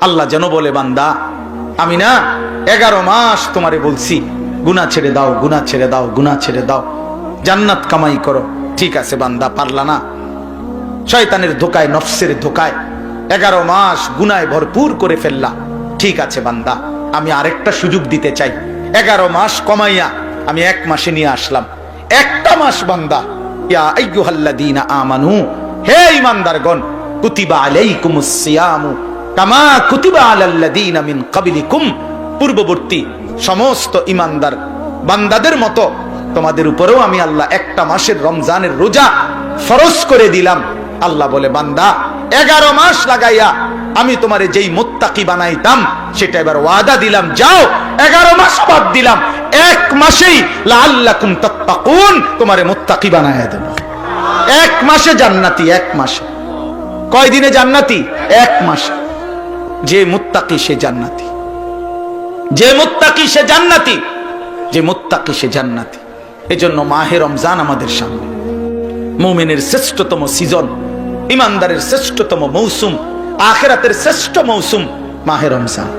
আল্লাহ যেন বলে, বান্দা আমি না 11 মাস তোমারে বলছি গুনাহ ছেড়ে দাও, গুনাহ ছেড়ে দাও, গুনাহ ছেড়ে দাও, জান্নাত কামাই করো। ঠিক আছে বান্দা, পারলা না, শয়তানের ধোকায়, নফসের ধোকায় 11 মাস গুনায় ভরপুর করে ফেললা। ঠিক আছে বান্দা, আমি আরেকটা সুযোগ দিতে চাই। 11 মাস কমাইয়া আমি 1 মাসে নিয়ে আসলাম। একটা মাস বান্দা, ইয়া আইয়ুহাল্লাযীনা আমানু, হে ঈমানদারগণ, কুতিবা আলাইকুমুস সিয়ামু কামা কুতিবা আলাল্লাযীনা মিন ক্বাবলিকুম, পূর্ববর্তী সমস্ত ঈমানদার বান্দাদের মতো তোমাদের উপরেও আমি আল্লাহ একটা মাসের রমজানের রোজা ফরজ করে দিলাম। আল্লাহ বলে, বান্দা 11 মাস লাগাইয়া আমি তোমারে যেই মুত্তাকি বানাইতাম সেটা এবার ওয়াদা দিলাম, যাও 11 মাস বাদ দিলাম, 1 মাসেই লাআল্লাকুম তাত্তাকুন তোমারে মুত্তাকি বানায়া দেব। 1 মাসে জান্নাতি, 1 মাসে। কয় দিনে জান্নাতি? 1 মাসে। যে মুত্তাকি সে জান্নাতি, যে মুত্তাকি সে জান্নাতি, যে মুত্তাকি সে জান্নাতি। এজন্য মাহে রমজান আমাদের সামনে, মুমিনের শ্রেষ্ঠতম সিজন, ইমানদারের শ্রেষ্ঠতম মৌসুম, আখিরাতের শ্রেষ্ঠ মৌসুম মাহে রমজান।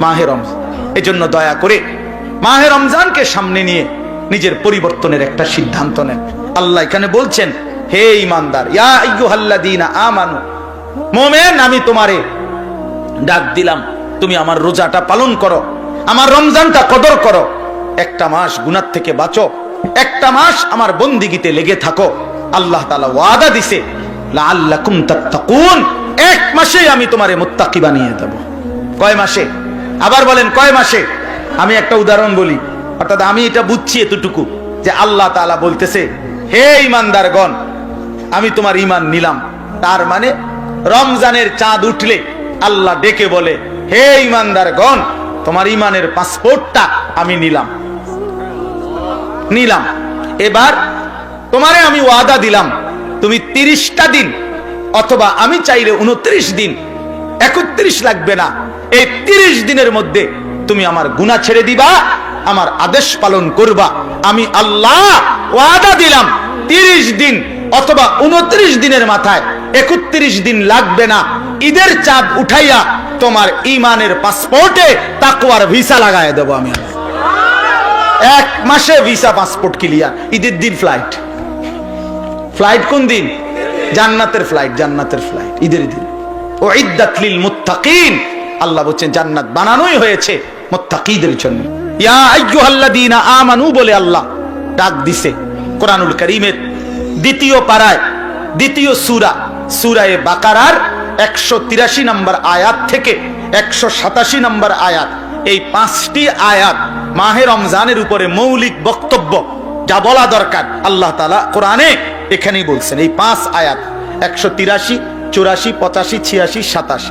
মাহে রমজান, এজন্য দয়া করে মাহে রমজানকে সামনে নিয়ে নিজের পরিবর্তনের একটা সিদ্ধান্ত নেন। আল্লাহ এখানে বলছেন, হে ইমানদার, ইয়া আইয়ুহাল্লাযীনা আমানু, মুমিন আমি তোমারে ডাক দিলাম, তুমি আমার রোজাটা পালন করো, আমার রমজানটা কদর করো, একটা মাস গুনাহ থেকে বাঁচো, একটা মাস আমার বন্দিগিতে লেগে থাকো। আল্লাহ তাআলা ওয়াদা দিছে, লাআল্লাকুম তাত্তাকুন, 1 মাসেই আমি তোমারে মুত্তাকি বানিয়ে দেব। কয় মাসে? আবার বলেন কয় মাসে? আমি একটা উদাহরণ বলি, অর্থাৎ আমি এটা বুঝছি এতটুকু যে আল্লাহ তাআলা বলতেছে, হে ঈমানদারগণ, আমি তোমার ঈমান নিলাম। তার মানে রমজানের চাঁদ উঠলে আল্লাহ ডেকে বলে, হে ঈমানদারগণ, তোমার ঈমানের পাসপোর্টটা আমি নিলাম। এবার তোমারে আমি ওয়াদা দিলাম, তুমি 30টা দিন, অথবা আমি চাইলে 29 দিন, 31 লাগবে না, এই 30 দিনের মধ্যে তুমি আমার গুনাহ ছেড়ে দিবা, আমার আদেশ পালন করবা। আমি আল্লাহ ওয়াদা দিলাম 30 দিন অথবা 29 দিনের মাথায় 31 দিন লাগবে না, ঈদের চাঁদ উঠাইয়া তোমার ঈমানের পাসপোর্টে তাকওয়ার ভিসা লাগায় দেব আমি। 1 মাসে ভিসা পাসপোর্ট ক্লিয়ার, ঈদের দিন ফ্লাইট। ফ্লাইট কোন দিন? জান্নাতের ফ্লাইট, জান্নাতের ফ্লাইট ঈদের দিন। উইদ্দাত লিল মুত্তাকিন, আল্লাহ বলেন জান্নাত বানানোই হয়েছে মুত্তাকিদের জন্য। ইয়া আইয়ুহাল্লাযীনা আমানু বলে আল্লাহ ডাক দিছে কোরআনুল কারীমের 2য় পারায়, 2য় সূরা, সূরা বাকারার 183 নম্বর আয়াত থেকে 187 নম্বর আয়াত, এই 5টি আয়াত মাহে রমজানের উপরে মৌলিক বক্তব্য যা বলা দরকার আল্লাহ তাআলা কোরআনে এখানেই বলছেন। এই 5 আয়াত 183, 84, 85, 86, 87।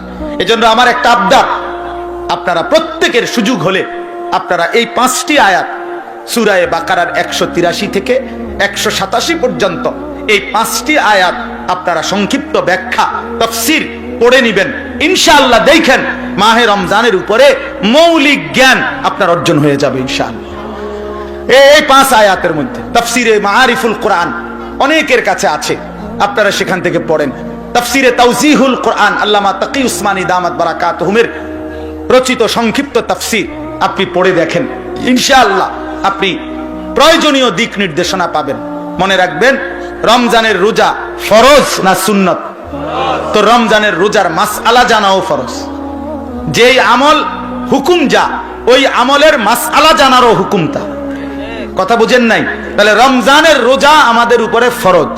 এজন্য আমার একটা আবদার, আপনারা প্রত্যেকের সুযোগ হলে আপনারা এই 5টি আয়াত সূরা বাকারার 183 থেকে 187 পর্যন্ত এই 5টি আয়াত আপনারা সংক্ষিপ্ত ব্যাখ্যা তাফসীর পড়ে নেবেন। ইনশাআল্লাহ দেখেন মাহে রমজানের উপরে মৌলিক জ্ঞান আপনার অর্জন হয়ে যাবে ইনশাআল্লাহ। এই 5 আয়াতের মধ্যে তাফসীরে মাআরিফুল কোরআন অনেকের কাছে আছে, আপনারা সেখান থেকে পড়েন। তাফসীরে তাওজিহুল কোরআন আল্লামা তাকি উসমানী দামাত বারাকাতুহুমের রচিত সংক্ষিপ্ত তাফসীর আপনি পড়ে দেখেন, ইনশাআল্লাহ আপনি প্রয়োজনীয় দিক নির্দেশনা পাবেন। মনে রাখবেন, রমজানের রোজা ফরজ না সুন্নত? তো রমজানের রোজার মাসআলা জানাও ফরজ। যেই আমল হুকুম যা, ওই আমলের মাসআলা জানারও হুকুম তা। কথা বুঝেন নাই? তাহলে রমজানের রোজা আমাদের উপরে ফরজ,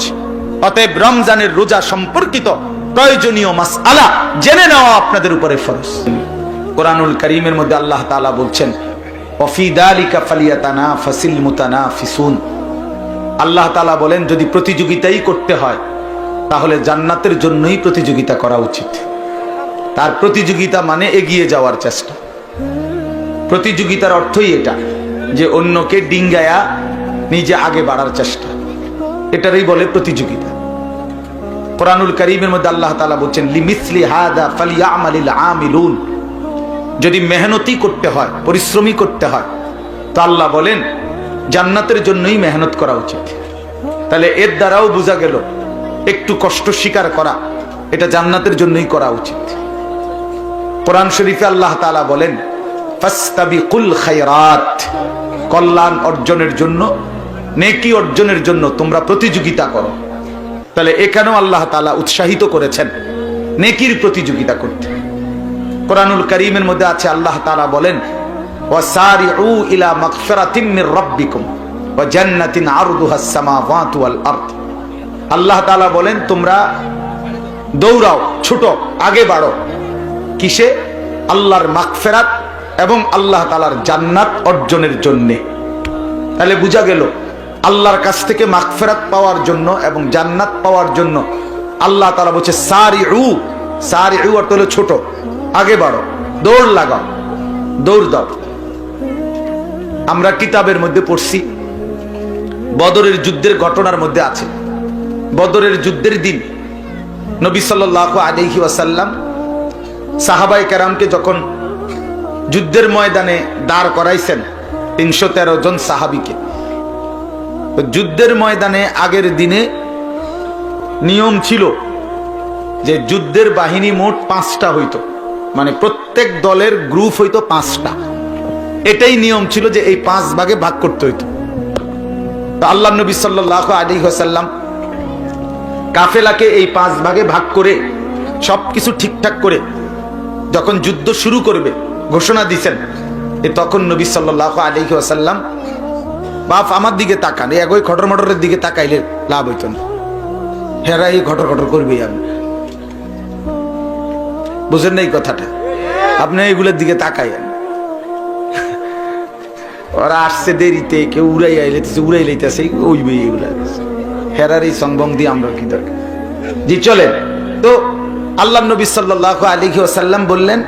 অতএব রমজানের রোজা সম্পর্কিত প্রয়োজনীয় মাসআলা জেনে নেওয়া আপনাদের উপরে ফরজ। কোরআনুল কারীমের মধ্যে আল্লাহ তাআলা বলছেন, ওয়াফি যালিকা ফালিয়াতানাফাসিল মুতানাফিসুন। আল্লাহ তাআলা বলেন, যদি প্রতিযোগিতাই করতে হয় তাহলে জান্নাতের জন্যই প্রতিযোগিতা করা উচিত। তার প্রতিযোগিতা মানে এগিয়ে যাওয়ার চেষ্টা। প্রতিযোগিতার অর্থই এটা যে অন্যকে ডিঙ্গায়া নিজে আগে বাড়ার চেষ্টা, এটারই বলে প্রতিযোগিতা। কোরআনুল কারীমের মধ্যে আল্লাহ তাআলা বলছেন, লিমিসলি হাদা ফালিয়ামালিল আমিলুন। যদি মেহনতি করতে হয়, পরিশ্রমী করতে হয়, তো আল্লাহ বলেন জান্নাতের জন্যই মেহনত করা উচিত। তাহলে এর দ্বারাও বোঝা গেল একটু কষ্ট স্বীকার করা এটা জান্নাতের জন্যই করা উচিত। কোরআন শরীফে আল্লাহ তাআলা বলেন ফাস্তাবিকুল খায়রাত, কল্যাণ অর্জনের জন্য, নেকি অর্জনের জন্য তোমরা প্রতিযোগিতা করো। তাহলে এখানেও আল্লাহ তাআলা উৎসাহিত করেছেন নেকির প্রতিযোগিতা করতে। কোরআনুল কারীমের মধ্যে আছে আল্লাহ তাআলা বলেন ওয়াসারিউ ইলা মাগফিরাতিম মির রাব্বিকুম ওয়া জান্নাতিন আরদুহাস সামাওয়াতু ওয়াল আরদ। আল্লাহ তাআলা বলেন তোমরা দৌড়াও, ছোট, আগে বাড়ো। কিসে? আল্লাহর মাগফিরাত এবং আল্লাহ তাআলার জান্নাত অর্জনের জন্য। তাহলে বোঝা গেল আল্লাহর কাছ থেকে মাগফিরাত পাওয়ার জন্য এবং জান্নাত পাওয়ার জন্য আল্লাহ তাআলা বলছে সারিউ। সারিউ অর্থ হলো ছোট, আগে বাড়ো, দৌড় লাগাও, দৌড় দাও। আমরা কিতাবের মধ্যে পড়ছি, বদরের যুদ্ধের ঘটনার মধ্যে আছে, বদরের যুদ্ধের দিন নবী সাল্লাল্লাহু আলাইহি ওয়াসাল্লাম সাহাবায়ে কেরামকে যখন যুদ্ধের ময়দানে দাঁড় করাইছেন 313 জন সাহাবীকে। যুদ্ধের ময়দানে আগের দিনে নিয়ম ছিল যে যুদ্ধের বাহিনী মোট 5টা হইতো, মানে প্রত্যেক দলের গ্রুপ হইতো 5টা। এটাই নিয়ম ছিল যে এই 5 ভাগে ভাগ করতে হইতো। তো আল্লাহ নবী সাল্লাল্লাহু আলাইহি ওয়াসাল্লাম কাফেলাকে এই 5 ভাগে ভাগ করে সবকিছু ঠিকঠাক করে যখন যুদ্ধ শুরু করবে ঘোষণা দিয়েছেন, তখন নবী সাল্লাল্লাহু আলাইহি ওয়াসাল্লাম বাপ আমার দিকে তাকান, এগোই খটর মটরের দিকে তাকাইলে লাভ হইতো না, হেরা এই ঘটর ঘটর করবেই। আমি বুঝেন না এই কথাটা? আপনি এইগুলোর দিকে তাকাইন, ওরা আসছে দেরিতে, কেউ উড়াই আইলেছে, উড়াই লাইতেছে, ওই বই এগুলা হেরার এই সংবং দিয়ে আমরা কি দরকার। জি চলেন। তো আল্লাহ নবী সাল্লাল্লাহু আলাইহি ওয়াসাল্লাম বললেন,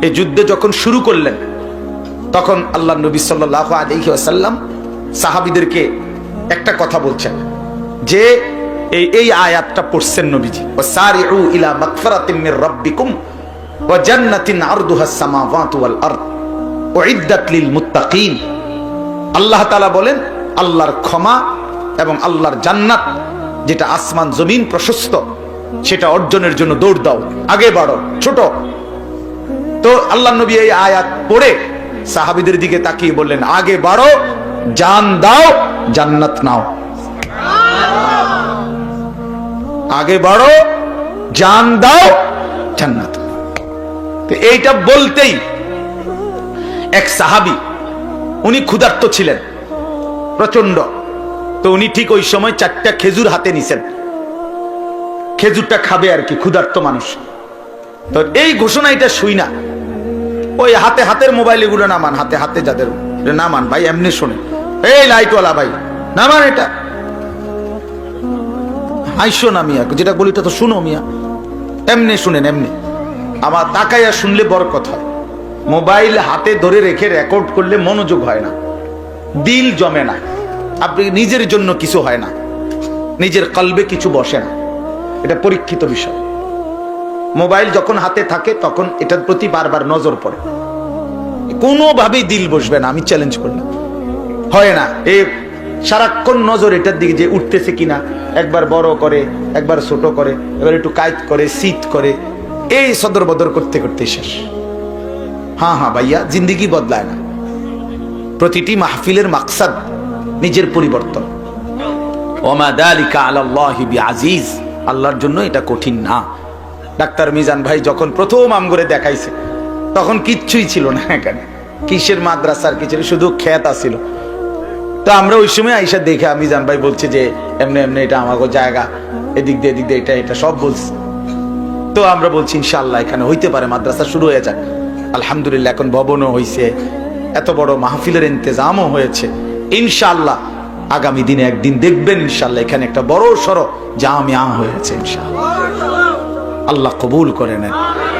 এই যুদ্ধ যখন শুরু করলেন তখন আল্লাহ নবী সাল্লাল্লাহু আলাইহি ওয়াসাল্লাম সাহাবীদেরকে একটা কথা বলছেন যে এই আয়াতটা পড়ছেন নবীজি, ওয়াসারিউ ইলা মাগফিরাতিম মির রাব্বিকুম ওয়া জান্নাতিন আরদুহাস সামাওয়াতু ওয়াল আরদ উইদ্দাত লিল মুত্তাকিন। আল্লাহ তাআলা বলেন আল্লাহর ক্ষমা এবং আল্লাহর জান্নাত যেটা আসমান জমিন প্রশস্ত, সেটা অর্জনের জন্য দৌড় দাও, আগে বাড়ো, ছোট। তো আল্লাহ নবী এই আয়াত পড়ে সাহাবীদের দিকে তাকিয়ে বললেন আগে বাড়ো, জান দাও, জান্নাত নাও। আগে বাড়ো, জান দাও, জান্নাত। তো এইটা বলতেই এক সাহাবী, উনি ক্ষুধার্ত ছিলেন প্রচন্ড। তো উনি ঠিক ওই সময় 4টা খেজুর হাতে নিছেন, খেজুরটা খাবে আর কি, ক্ষুধার্ত মানুষ। তো এই ঘোষণা এটা শুই না, ওই হাতে হাতের মোবাইল এগুলো নামান, হাতে হাতে যাদের নামান ভাই, এমনি শোনে, এই লাইটওয়ালা ভাই নামান, এটা হাইশো না মিয়া, যেটা বলি তো শুনো মিয়া, এমনি শুনেন, এমনি আমার তাকাইয়া শুনলে বরকত হয়। মোবাইল হাতে ধরে রেখে রেকর্ড করলে মনোযোগ হয় না, দিল জমে না, আপনি নিজের জন্য কিছু হয় না, নিজের কলবে কিছু বসে না। এটা পরীক্ষিত বিষয়। মোবাইল যখন হাতে থাকে তখন এটার প্রতি বারবার নজর পড়ে, কোনোভাবেই দিল বসবে না, আমি চ্যালেঞ্জ করলাম, হয় না। এই সারাক্ষণ নজর এটার দিকে যে উঠতেছে কিনা, একবার বড় করে, একবার ছোট করে, এবার একটু কাইত করে, শীত করে, এই সদর বদর করতে করতে শেষ। হ্যাঁ ভাইয়া, জিন্দেগি বদলায় না। প্রতিটি মাহফিলের মাকসাদ নিজের পরিবর্তন। ওমা যালিকা আলাল্লাহি বিআজিজ, আল্লাহর জন্য এটা কঠিন না। ডাক্তার মিজান ভাই যখন প্রথম আমগরে দেখাইছে তখন কিচ্ছুই ছিল না, এখানে কিসের মাদ্রাসার কিছু, শুধু খেত ছিল। তো আমরা ওই সময় আইসা দেখে মিজান ভাই বলছে যে এমনি এমনি এটা আমাগো জায়গা, এদিক দিয়ে এদিক দিয়ে এটা সব বলছে। তো আমরা বলছি ইনশাআল্লাহ এখানে হইতে পারে, মাদ্রাসা শুরু হয়ে যাক। আলহামদুলিল্লাহ এখন ভবনও হয়েছে, এত বড় মাহফিলের ইন্তজামও হয়েছে। ইনশাআল্লাহ আগামী দিনে একদিন দেখবেন ইনশাআল্লাহ এখানে একটা বড় সড়ো জামিয়া হয়েছে ইনশাআল্লাহ। আল্লাহ কবুল করে নেন,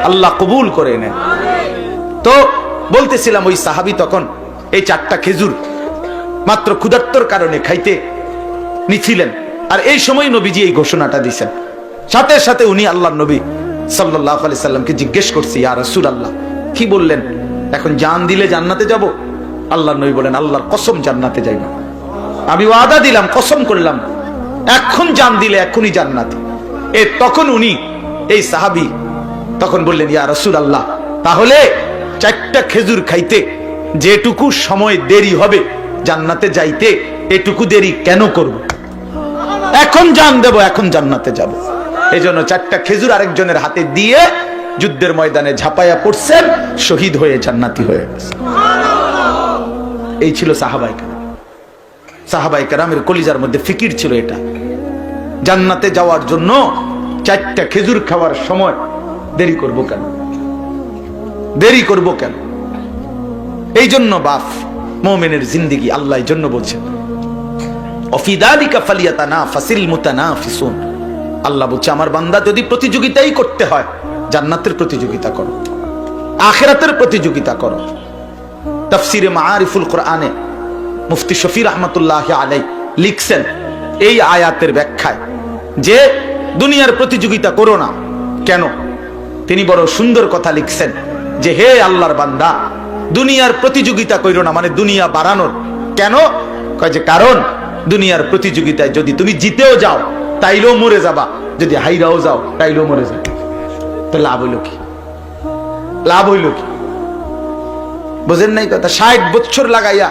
আল্লাহ কবুল করে নেন। তো বলতেছিলাম ওই সাহাবী তখন এই 4টা খেজুর মাত্র ক্ষুধার্তর কারণে খাইতে নিছিলেন, আর এই সময় নবীজি এই ঘোষণাটা দিয়েছেন। সাথে সাথে উনি আল্লাহর নবী সাল্লাল্লাহু আলাইহি সাল্লামকে জিজ্ঞেস করছে, ইয়া রাসূলুল্লাহ কি বললেন, এখন জান দিলে জান্নাতে যাব? আল্লাহর নবী বলেন আল্লাহর কসম জান্নাতে যাইব, আমি ওয়াদা দিলাম, কসম করলাম, এখন জান দিলে এখনই জান্নাতে। তখন উনি এই সাহাবী তখন বললেন, ইয়া রাসূলুল্লাহ তাহলে 4টা খেজুর খাইতে যেটুকু সময় দেরি হবে জান্নাতে যাইতে, এটুকু দেরি কেন করব? এখন জান দেব, এখন জান্নাতে যাব। এই জন্য 4টা খেজুর আরেকজনের হাতে দিয়ে যুদ্ধের ময়দানে ঝাঁপাইয়া পড়ছেন, শহীদ হয়ে জান্নাতি হয়ে গেছে। এই ছিল সাহাবায়ে কেরাম। সাহাবায়ে কেরামের কলিজার মধ্যে ফিকির ছিল এটা, জান্নাতে যাওয়ার জন্য 4টা খেজুর খাওয়ার সময় দেরি করব কেন, দেরি করব কেন? এই জন্য বাপ মুমিনের জিন্দেগি আল্লাহ এই জন্য বলছেন অফি যালিকা ফালিয়াতানাফাসিল মুতানাফিসুন। আল্লাহ বলছে আমার বান্দা যদি প্রতিযোগিতাই করতে হয়, জান্নাতের প্রতিযোগিতা করো, আখিরাতের প্রতিযোগিতা করো। তাফসিরে মাআরিফুল কোরআনে মুফতি শফি রহমাতুল্লাহি আলাইহি লিখছেন এই আয়াতের ব্যাখ্যায় যে দুনিয়ার প্রতিযোগিতা করো না কেন। তিনি বড় সুন্দর কথা লিখছেন যে হে আল্লাহর বান্দা, দুনিয়ার প্রতিযোগিতা কইরো না, মানে দুনিয়া বাড়ানোর। কেন? কয় যে কারণ দুনিয়ার প্রতিযোগিতায় যদি তুমি জিতেও যাও তাইলেও মরে যাবা, যদি হাইরাও যাও তাইলেও মরে যাবে। তো লাভ হইল কি? লাভ হইল কি? বুঝেন নাই কথা? 60 বছর লাগাইয়া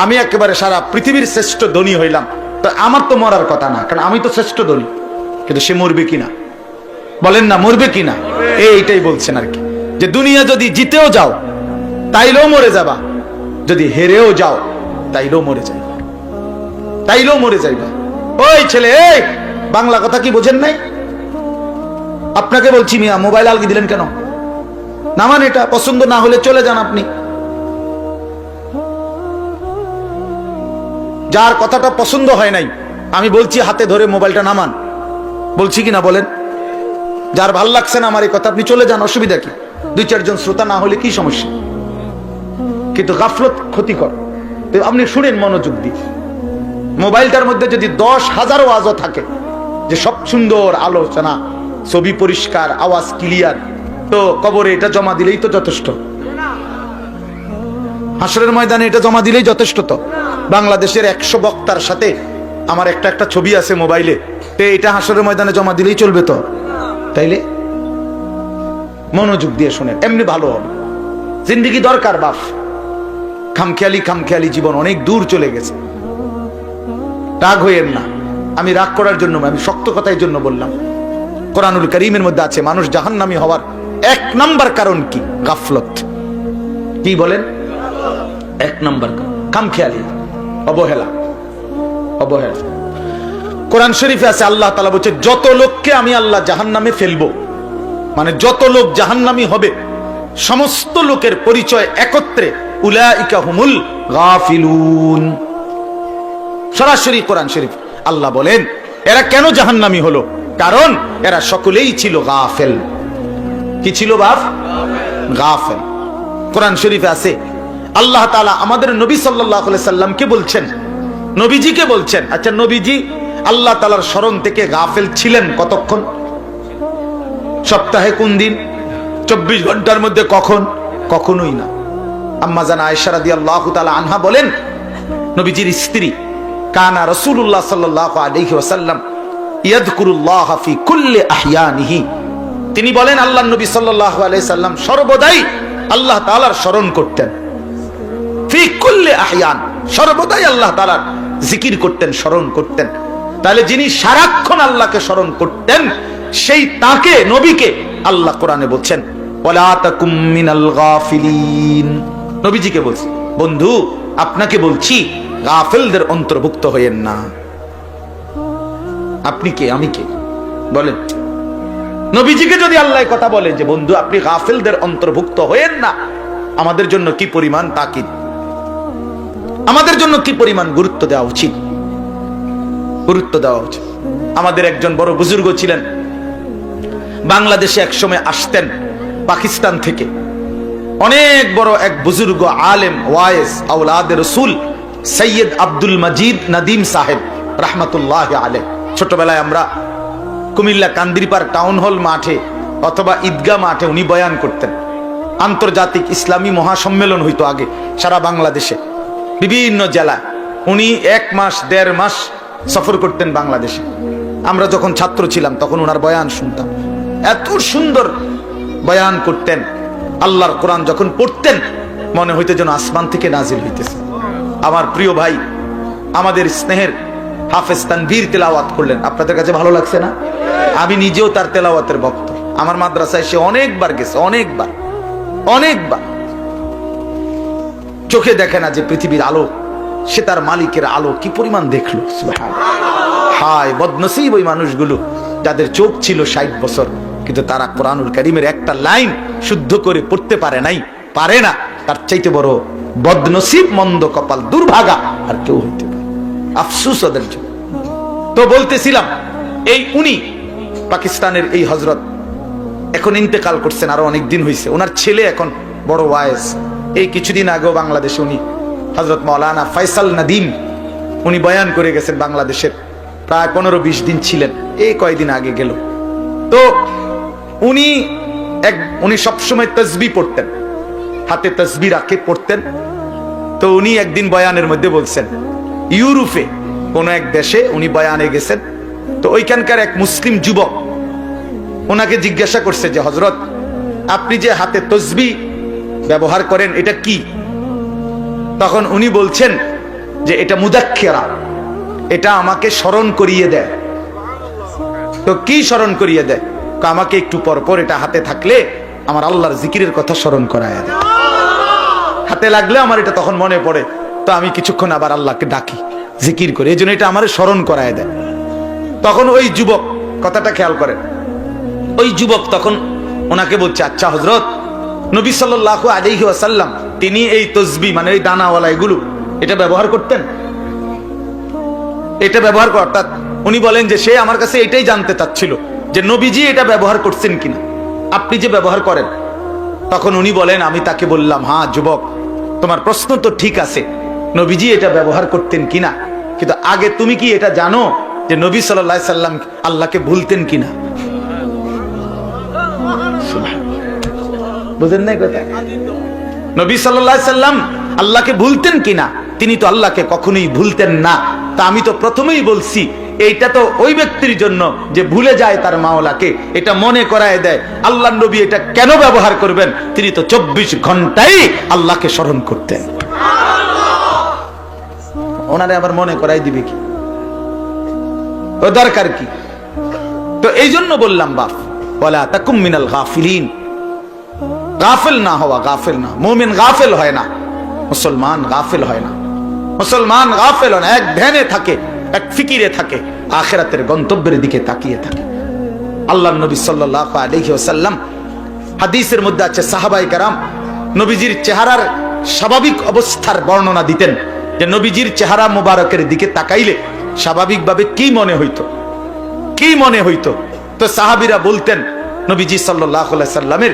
আমি একেবারে সারা পৃথিবীর শ্রেষ্ঠ ধনী হইলাম, তো আমার তো মরার কথা না, কারণ আমি তো শ্রেষ্ঠ ধনী। কিন্তু সে মরবে কিনা বলেন না, মরবে কিনা? এইটাই বলছেন আর কি, যে দুনিয়া যদি জিতেও যাও তাইলেও মরে যাবা, যদি হেরেও যাও তাইলেও মরে যাইবা, তাইলেও মরে যাইবা। ওই ছেলে, এই বাংলা কথা কি বোঝেন নাই? আপনাকে বলছি মিয়া, মোবাইল আলগি দিলেন কেন? নামান, এটা পছন্দ না হলে চলে যান আপনি। যার কথাটা পছন্দ হয় নাই আমি বলছি হাতে ধরে মোবাইলটা নামান, বলছি কিনা বলেন? যার ভাল লাগছে না আমার এই কথা, আপনি চলে যান, অসুবিধা কি? 2-4 জন শ্রোতা না হলে কি সমস্যা? কিন্তু গাফলত ক্ষতিকর। আপনি শুনেন মনোযোগ দিয়ে। মোবাইলটার মধ্যে যদি 10,000 ওয়াজও থাকে, যে সব সুন্দর আলোচনা, ছবি পরিষ্কার, আওয়াজ ক্লিয়ার, তো কবরে এটা জমা দিলেই তো যথেষ্ট, হাসরের ময়দানে এটা জমা দিলেই যথেষ্ট। তো বাংলাদেশের 100 বক্তার সাথে আমার একটা ছবি আছে মোবাইলে, তো এটা হাসরের ময়দানে জমা দিলেই চলবে তো? তাইলে মনোযোগ দিয়ে শুনেন, এমনি ভালো হবে। জিন্দেগি দরকার বাপ, খামখেয়ালি জীবন অনেক দূর চলে গেছে। রাগ হইয়েন না, আমি রাগ করার জন্য, আমি শক্ত কথার জন্য বললাম। কোরআনুল কারীমের মধ্যে আছে মানুষ জাহান্নামী হওয়ার 1 নাম্বার কারণ কি? গাফলত। কি বলেন? 1 নাম্বার খামখেয়ালি, অবহেলা। কোরআন শরীফে আছে আল্লাহ তাআলা বলছে যত লোককে আমি আল্লাহ জাহান্নামে ফেলবো, মানে যত লোক জাহান্নামী হবে সমস্ত লোকের পরিচয় একত্রে উলাইকা হুমুল গাফিলুন। সরাসরি কোরআন শরীফ আল্লাহ বলেন এরা কেন জাহান্নামী হলো? কারণ এরা সকলেই ছিল গাফেল। কি ছিল বাপ? গাফেল। কোরআন শরীফে আছে আল্লাহ তাআলা আমাদের নবী সাল্লাল্লাহু আলাইহি সাল্লামকে বলছেন, নবীজিকে বলছেন, আচ্ছা নবীজি আল্লাহ তাআলার স্মরণ থেকে গাফেল ছিলেন কতক্ষণ? সপ্তাহে কোন দিন? 24 ঘন্টার মধ্যে কখন? কখনোই না। আম্মা জান আয়েশা রাদিয়াল্লাহু তাআলা আনহা বলেন, নবীজির স্ত্রী কানা রাসূলুল্লাহ সাল্লাল্লাহু আলাইহি ওয়াসাল্লাম ইয়াযকুরুল্লাহ ফি কুল্লি আহইয়ানিহি। তিনি বলেন আল্লাহর নবী সাল্লাল্লাহু আলাইহি সাল্লাম সর্বদাই আল্লাহ তাআলার স্মরণ করতেন। ফি কুল্লি আহইয়ান, সর্বদাই আল্লাহ তাআলার জিকির করতেন, স্মরণ করতেন। তাহলে যিনি সারাক্ষণ আল্লাহকে স্মরণ করতেন সেই তাকে, নবীকে আল্লাহ কোরআনে বলছেন ওয়ালা তাকুম মিনাল গাফিলিন। নবীজিকে বলছি, বন্ধু আপনাকে বলছি গাফেলদের অন্তর্ভুক্ত হইয়েন না। আপনি কে, আমি কে বলেন? নবীজিকে যদি আল্লাহ কথা বলে যে বন্ধু আপনি গাফেলদের অন্তর্ভুক্ত হইয়েন না, আমাদের জন্য কি পরিমাণ তাকিদ, আমাদের জন্য কি পরিমাণ গুরুত্ব দেওয়া উচিত, গুরুত্ব দেওয়া উচিত। আমাদের একজন বড় বুজুর্গ ছিলেন, বাংলাদেশে একসময় আসতেন পাকিস্তান থেকে। অনেক বড় এক বুজুর্গ আলেম, ওয়াইজ, আওলাদে রসুল সৈয়দ আব্দুল মজিদ নদীম সাহেব রহমতুল্লাহ আলাইহি। ছোটবেলায় আমরা কুমিল্লা কান্দিরপাড় টাউন হল মাঠে অথবা ঈদগাহ মাঠে উনি বয়ান করতেন। আন্তর্জাতিক ইসলামী মহাসম্মেলন হইতো আগে সারা বাংলাদেশে, বিভিন্ন জেলায়। উনি 1 মাস 1.5 মাস সফর করতেন বাংলাদেশে। আমরা যখন ছাত্র ছিলাম তখন ওনার বয়ান শুনতাম, এত সুন্দর বয়ান করতেন। আল্লাহর কোরআন যখন পড়তেন মনে হইতো যেন আসমান থেকে নাজিল হইতেছে। আমার প্রিয় ভাই, আমাদের স্নেহের হাফেজ তানভীর তেলাওয়াত করলেন, আপনাদের কাছে ভালো লাগছে না? আমি নিজেও তার তেলাওয়াতের ভক্ত। আমার মাদ্রাসায় সে অনেকবার গেছে, অনেকবার। চোখে দেখে না যে পৃথিবীর আলো, সে তার মালিকের আলো কি পরিমাণ দেখলো। হায় বদনসিব ওই মানুষগুলো যাদের চোখ ছিল 60 বছর, কিন্তু তারা কোরআনুল কারীমের একটা লাইন শুদ্ধ করে পড়তে পারে না। তার চাইতে বড় বদনসিব, মন্দ কপাল, দুর্ভাগা আর কেউ হইতে পারে। আফসোস ওদের জন্য। তো বলতেছিলাম, এই উনি পাকিস্তানের এই হযরত এখন ইন্তেকাল করছেন, আরো অনেক দিন হয়েছে। ওনার ছেলে এখন বড় ওয়াইজ। এই কিছুদিন আগেও বাংলাদেশে উনি হযরত মাওলানা ফয়সাল নদীম উনি বয়ান করে গেছেন বাংলাদেশের, প্রায় 15-20 দিন ছিলেন, এই কয়েকদিন আগে গেল। তো উনি সবসময় তাসবিহ পড়তেন, হাতে তাসবিহ রাখে পড়তেন। তো উনি একদিন বয়ানের মধ্যে বলছেন, ইউরোপে কোন এক দেশে উনি বয়ানে গেছেন। তো ওইখানকার এক মুসলিম যুবক ওনাকে জিজ্ঞাসা করছে যে হযরত, আপনি যে হাতে তাসবিহ ব্যবহার করেন এটা কি? তখন উনি বলছেন যে এটা মুযাক্কিরা, এটা আমাকে স্মরণ করিয়ে দেয়। তো কি স্মরণ করিয়ে দেয়? আমাকে একটু পরপর এটা হাতে থাকলে আমার আল্লাহর জিকিরের কথা স্মরণ করায় দেয়, হাতে লাগলে আমার এটা তখন মনে পড়ে, তো আমি কিছুক্ষণ আবার আল্লাহকে ডাকি, জিকির করি, এই জন্য এটা আমার স্মরণ করায় দেয়। তখন ওই যুবক, কথাটা খেয়াল করেন, ওই যুবক তখন ওনাকে বলছে, আচ্ছা হযরত, নবী সাল্লাল্লাহু আলাইহি ওয়াসাল্লাম তিনি এই তাসবিহ মানে এই দানাওয়ালা এগুলো এটা ব্যবহার করতেন? এটা ব্যবহার করতেন? উনি বলেন যে সে আমার কাছে এটাই জানতে চাচ্ছিল যে নবীজি এটা ব্যবহার করছেন কিনা, আপনি যে ব্যবহার করেন। তখন উনি বলেন, আমি তাকে বললাম, হ্যাঁ যুবক, তোমার প্রশ্ন তো ঠিক আছে, নবীজি এটা ব্যবহার করতেন কিনা, কিন্তু আগে তুমি কি এটা জানো যে নবী সাল্লাল্লাহু আলাইহি সাল্লাম আল্লাহকে ভুলতেন কিনা? বুঝেন নাই কথা? নবী সাল্লাল্লাহু আলাইহি সাল্লাম আল্লাহকে ভুলতেন কিনা? তিনি তো আল্লাহকে কখনোই ভুলতেন না। তা আমি তো প্রথমেই বলছি, এইটা তো ওই ব্যক্তির জন্য যে ভুলে যায় তার মাওলাকে, এটা মনে করায় দেয়। আল্লাহর নবী এটা কেন ব্যবহার করবেন? তিনি তো 24 ঘন্টাই আল্লাহকে স্মরণ করতেন। ওনারে আবার মনে করাই দিবে কি? ও দরকার কি? তো এই জন্য বললাম, বাপ ওয়ালা তাকুম মিনাল গাফিলিন, গাফিল না হওয়া, গাফিল না। মুমিন গাফিল হয় না, মুসলমান গাফিল হয় না। মুসলমান গাফিল হয় না, এক ধ্যানে থাকে, এক ফিকিরে থাকে, আখিরাতের গন্তব্যের দিকে তাকিয়ে থাকে। আল্লাহর নবী সাল্লাল্লাহু আলাইহি ওয়াসাল্লাম হাদিসের মধ্যে আছে, সাহাবায়ে কেরাম নবীজির চেহারার স্বাভাবিক অবস্থার বর্ণনা দিতেন, যে নবীজির চেহারা মোবারকের দিকে তাকাইলে স্বাভাবিকভাবে কি মনে হইতো। তো সাহাবীরা বলতেন, নবীজি সাল্লাল্লাহু আলাইহি সাল্লামের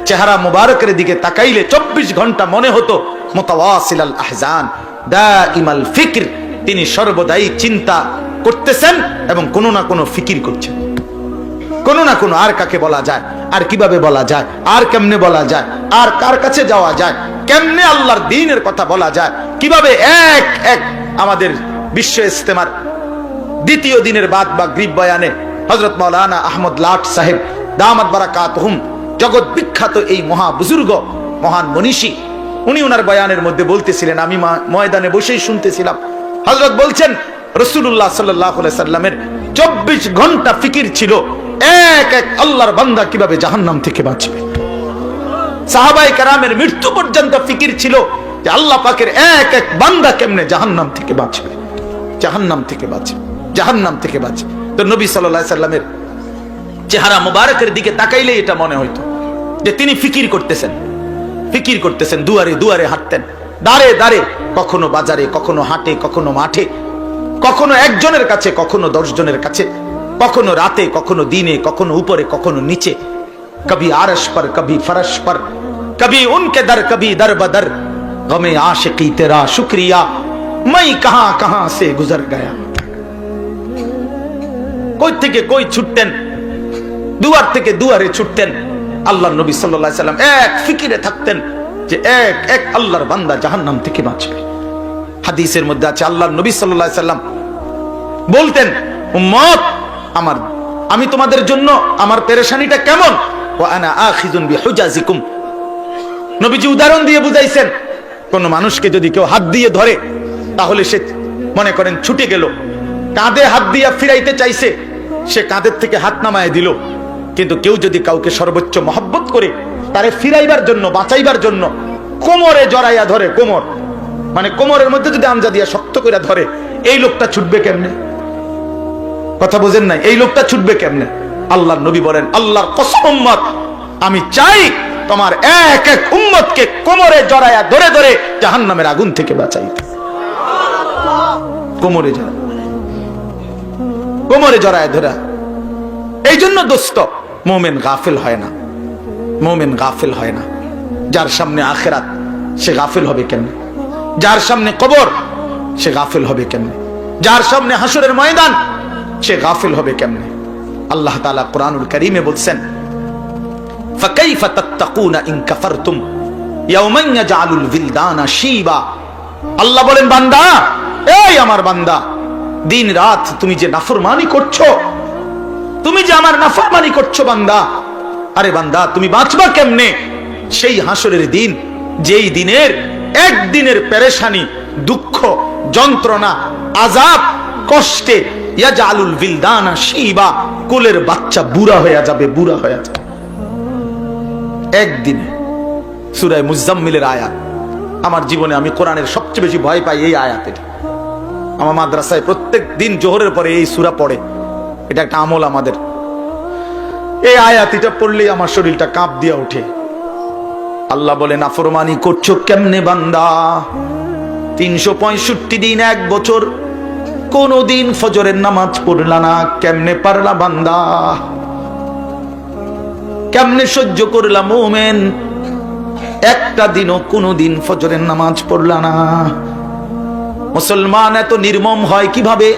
চেহারা মোবারকের দিকে তাকাইলে 24 ঘন্টা মনে হতো মুতাওয়াসিলাল আহজান দাইমাল ফিকর, তিনি সর্বদাই চিন্তা করতেছেন এবং কোনো না কোনো ফিকির করছেন, কোনো না কোনো, আর কাকে বলা যায়, আর কিভাবে বলা যায়, আর কেমনে বলা যায়, আর কার কাছে যাওয়া যায়, কেমনে আল্লাহর দ্বীনের কথা বলা যায়, কিভাবে এক এক আমাদের বিশ্ব ইজতেমার দ্বিতীয় দিনের বাদ বা গ্রিব বয়ানে হযরত মাওলানা আহমদ লাট সাহেব দামাত বারাকাতুহুম, জগৎ বিখ্যাত এই মহা বুজুর্গ, মহান মনীষী, উনি ওনার বয়ানের মধ্যে বলতেছিলেন, আমি ময়দানে বসেই শুনতেছিলাম, হযরত বলছেন রাসূলুল্লাহ সাল্লাল্লাহু আলাইহি সাল্লামের 24 ঘন্টা ফিকির ছিল এক এক আল্লাহর বান্দা কিভাবে জাহান্নাম থেকে বাঁচবে। সাহাবায়ে কেরামের মৃত্যু পর্যন্ত ফিকির ছিল যে আল্লাহ পাকের এক এক বান্দা কেমনে জাহান্নাম থেকে বাঁচবে, জাহান্নাম থেকে বাঁচবে, জাহান্নাম থেকে বাঁচবে। তো নবী সাল্লাল্লাহু আলাইহি সাল্লামের চেহারা মোবারকের দিকে তাকাইলে এটা মনে হইতো যে তিনি ফিকির করতেছেন, দুয়ারে দুয়ারে হাঁটতেন, দাঁড়ে দাঁড়ে, কখনো বাজারে, কখনো হাটে, কখনো মাঠে, কখনো একজনের কাছে, কখনো 10 জনের কাছে, কখনো রাতে, কখনো দিনে, কখনো উপরে, কখনো নিচে, কবি আরশ पर कभी फरश पर, कभी उनके दर, कभी दर बदर, गमे आशिकी तेरा शुक्रिया, मैं कहां कहां से गुजर गया। কই থেকে কই ছুটতেন, দুয়ার থেকে দুয়ারে ছুটতেন। আল্লাহর নবী সাল্লাল্লাহু আলাইহি সাল্লাম এক ফিকিরে থাকতেন যে এক এক আল্লাহর বান্দা জাহান্নাম থেকে বাঁচবে। হাদিসের মধ্যে আছে, আল্লাহর নবী সাল্লাল্লাহু আলাইহি সাল্লাম বলতেন, উম্মত আমার, আমি তোমাদের জন্য আমার পেরেশানিটা কেমন, ওয়া আনা আখিযুন বিহুজাজিকুম, নবীজি উদাহরণ দিয়ে বুঝাইছেন, কোন মানুষকে যদি কেউ হাত দিয়ে ধরে তাহলে সে মনে করেন ছুটে গেল, কাঁধে হাত দিয়া ফিরাইতে চাইছে, সে কাঁধের থেকে হাত নামায় দিল। কিন্তু কেউ যদি কাউকে সর্বোচ্চ মহব্বত করে তারে ফিরাইবার জন্য, বাঁচাইবার জন্য কোমরে জড়াইয়া ধরে, কোমর মানে কোমরের মধ্যে যদি আমজা দিয়া শক্ত করে ধরে, এই লোকটা ছুটবে কেমনে? কথা বোঝেন নাই? এই লোকটা ছুটবে কেমনে? আল্লাহর নবী বলেন, আল্লাহর কসম উম্মত, আমি চাই তোমার এক এক উম্মতকে কোমরে জড়াইয়া ধরে ধরে জাহান্নামের আগুন থেকে বাঁচাইতে। কোমরে জড়ায়, কোমরে জড়ায় ধরা। এই জন্য দোস্ত, মুমিন গাফিল হয় না, মুমিন গাফিল হয় না। যার সামনে আখিরাত সে গাফিল হবে কেন? যার সামনে কবর সে গাফিল হবে কেন? যার সামনে হাসরের ময়দান সে গাফিল হবে কেমনে? আল্লাহ তাআলা কুরআনুল কারীমে বলছেন, ফাকাইফা তাত্তাকুনা ইন কাফারতুম ইয়াওমান ইয়াজআলুল বিলদানা শিবা। আল্লাহ বলেন, বান্দা, এই আমার বান্দা, দিন রাত তুমি যে নাফরমানি করছো, তুমি যে আমার নাফরমানি করছো বান্দা, আরে বান্দা তুমি বাঁচবা কেমনে সেই হাসরের দিন, যেই দিনের একদিনের পেরেশানি, দুঃখ, যন্ত্রণা, আযাব, কষ্টে ইয়াজআলুল বিলদানা শিবা, কোলের বাচ্চা বুড়া হয়ে যাবে, বুড়া হয়ে যাবে একদিনে। সূরা মুজাম্মিলের আয়াত। আমার জীবনে আমি কোরআনের সবচেয়ে বেশি ভয় পাই এই আয়াতের। আমার মাদ্রাসায় প্রত্যেক দিন জোহরের পরে এই সূরা পড়ে, এটা একটা আমল আমাদের। এই আয়াতটা পড়লেই আমার শরীরটা কাঁপ দিয়ে ওঠে। আল্লাহ বলে, নাফরমানি করছো কেমনে বান্দা? 365 দিন, এক বছর কোনদিন ফজরের নামাজ পড়লা না, কেমনে পারলা বান্দা? কেমনে সহ্য করলা মুমিন? একটা দিনও কোনদিন ফজরের নামাজ পড়লা না। মুসলমান এত নির্মম হয় কিভাবে?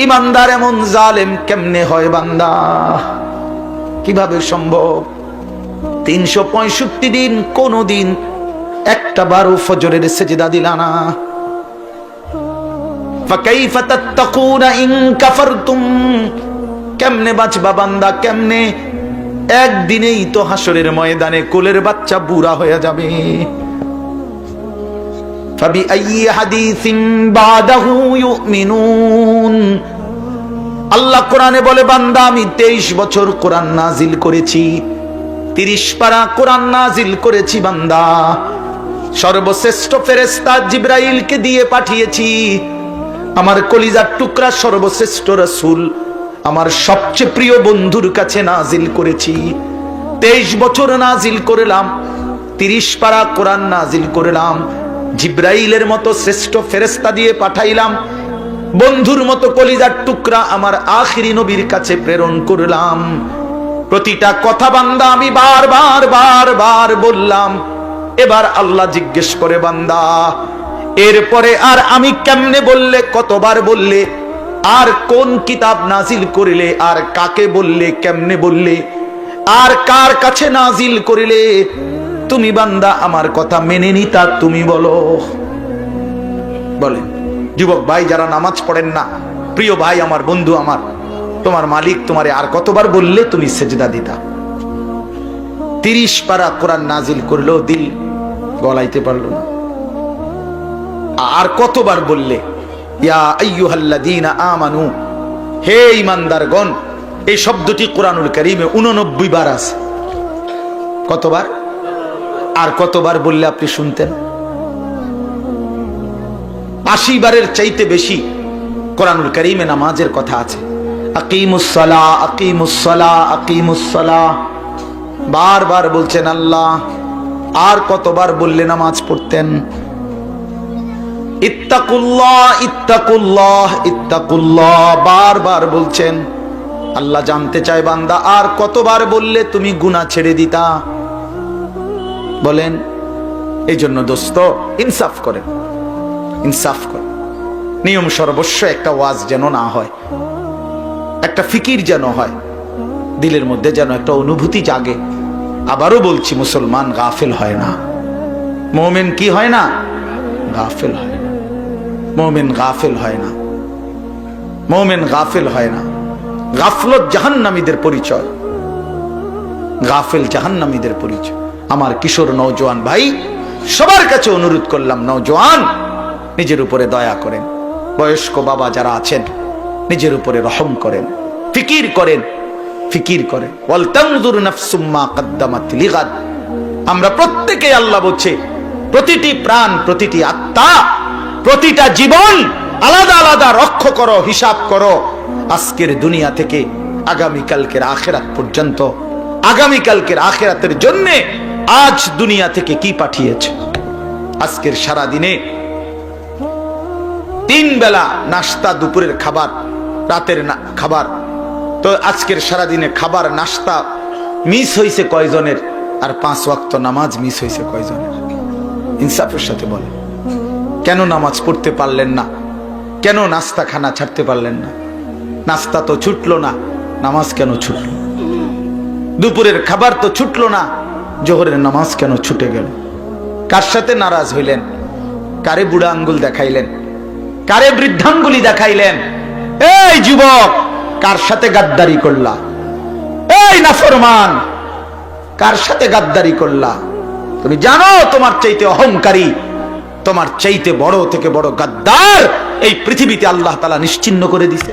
ইমানদার এমন জালেম কেমনে হয় বান্দা? কিভাবে সম্ভব? 365 দিন কোনদিন একটা বারও ফজরের সেজদা দিলা না। ফাকাইফা তাত্তাকুনা ইন কাফারতুম, কেমনে বাঁচবা বান্দা, কেমনে? একদিনেই তো হাসরের ময়দানে কোলের বাচ্চা বুড়া হয়ে যাবে। ফাবিআইয়ি হাদিসিন বাদাহু ইউমিনুন। আল্লাহ কোরআনে বলে, বান্দা আমি 23 বছর কোরআন নাজিল করেছি, 30 পারা কোরআন নাজিল করেছি বান্দা। সর্বশ্রেষ্ঠ ফেরেশতা জিবরাইলকে দিয়ে পাঠিয়েছি। আমার কলিজার টুকরা সর্বশ্রেষ্ঠ রাসূল, আমার সবচেয়ে প্রিয় বন্ধুর কাছে নাজিল করেছি। 23 বছর নাজিল করলাম, 30 পারা কোরআন নাজিল করলাম। জিবরাইলের মতো শ্রেষ্ঠ ফেরেশতা দিয়ে পাঠাইলাম, বন্ধুর মতো কলিজার টুকরা আমার আখিরি নবীর কাছে প্রেরণ করলাম। প্রতিটা কথা বান্দা আমি বারবার বারবার বললাম। এবার আল্লাহ জিজ্ঞেস করে, বান্দা এরপরে আর আমি কেমনে বললে, কতবার বললে, আর কোন কিতাব নাজিল করিলে, আর কাকে বললে, কেমনে বললে, আর কার কাছে নাজিল করিলে তুমি বান্দা আমার কথা মেনে নিতা, তুমি বলো। বলেন যুবক ভাই যারা নামাজ পড়েন না, প্রিয় ভাই আমার, বন্ধু আমার, তোমার মালিক তোমারে আর কতবার বললে তুমি সেজদা দিতা? 30 পারা কোরআন নাজিল করলেও দিল গলাইতে পারলো না। আর কতবার বললে ইয়া আইয়ুহাল্লাযীনা আমানু, হে ঈমানদারগণ। এই শব্দটি কোরআনুল কারীমে 89 বার আছে। কতবার? আর কতবার বললে আপনি শুনতেন? 80 বারের চাইতে বেশি কোরআনুল কারীমে নামাজের কথা আছে। আকিমুস সালাহ, আকিমুস সালাহ, আকিমুস সালাহ বারবার বলছেন আল্লাহ। আর কতবার বললে নামাজ পড়তেন? ইত্তাকুল্লাহ, ইত্তাকুল্লাহ, ইত্তাকুল্লাহ বারবার বলছেন। আল্লাহ জানতে চায় বান্দা আর কতবার বললে তুমি গুনাহ ছেড়ে দিতা? বলেন। এই জন্য দোস্ত ইনসাফ করেন, ইনসাফ করেন। নিয়ম সর্বস্ব একটা ওয়াজ যেন না হয়, একটা ফিকির যেন হয়, দিলের মধ্যে যেন একটা অনুভূতি জাগে। আবারও বলছি, মুসলমান গাফিল হয় না, মুমিন কি হয় না? গাফিল হয় না। মুমিন গাফিল হয় না, মুমিন গাফিল হয় না। গাফলত জাহান্নামীদের পরিচয়, গাফিল জাহান্নামীদের পরিচয়। আমার কিশোর নওজোয়ান ভাই, সবার কাছে অনুরোধ করলাম, নওজোয়ান নিজের উপরে দয়া করেন, বয়স্ক বাবা যারা আছেন নিজের উপরে রহম করেন, ফিকির করেন, ফিকির করেন। ওয়াল তানজুর নাফসুম মা কদ্দামাত লিগাদ। আমরা প্রত্যেকে, আল্লাহ বলছে, প্রতিটি প্রাণ, প্রতিটি আত্মা, প্রতিটা জীবন আলাদা আলাদা রক্ষ করো, হিসাব করো। আজকের দুনিয়া থেকে আগামীকালকের আখিরাত পর্যন্ত, আগামীকালকের আখিরাতের জন্য আজ দুনিয়া থেকে কি পাঠিয়েছে। আজকের সারা দিনে 3 বেলা নাস্তা, দুপুরের খাবার, রাতের খাবার, তো আজকের সারা দিনে খাবার নাস্তা মিস হয়েছে কয়জনের, আর 5 ওয়াক্ত নামাজ মিস হয়েছে কয়জনের? ইনসাফের সাথে বলে, কেন নামাজ পড়তে পারলেন না? কেন নাস্তা খানা ছাড়তে পারলেন না? নাস্তা তো ছুটলো না, নামাজ কেন ছুটলো? দুপুরের খাবার তো ছুটলো না, জোহরের নামাজ কেন ছুটে গেল? কার সাথে নারাজ হইলেন? কারে বুড়া আঙ্গুল দেখাইলেন? কারে বৃদ্ধাঙ্গুলি দেখাইলেন? এই যুবক, কার সাথে গাদ্দারি করলা? এই নাফরমান, কার সাথে গাদ্দারি করলা? তুমি জানো তোমার চাইতে অহংকারী, তোমার চাইতে বড় থেকে বড় গাদ্দার এই পৃথিবীতে আল্লাহ তাআলা নিশ্চিহ্ন করে দিছে।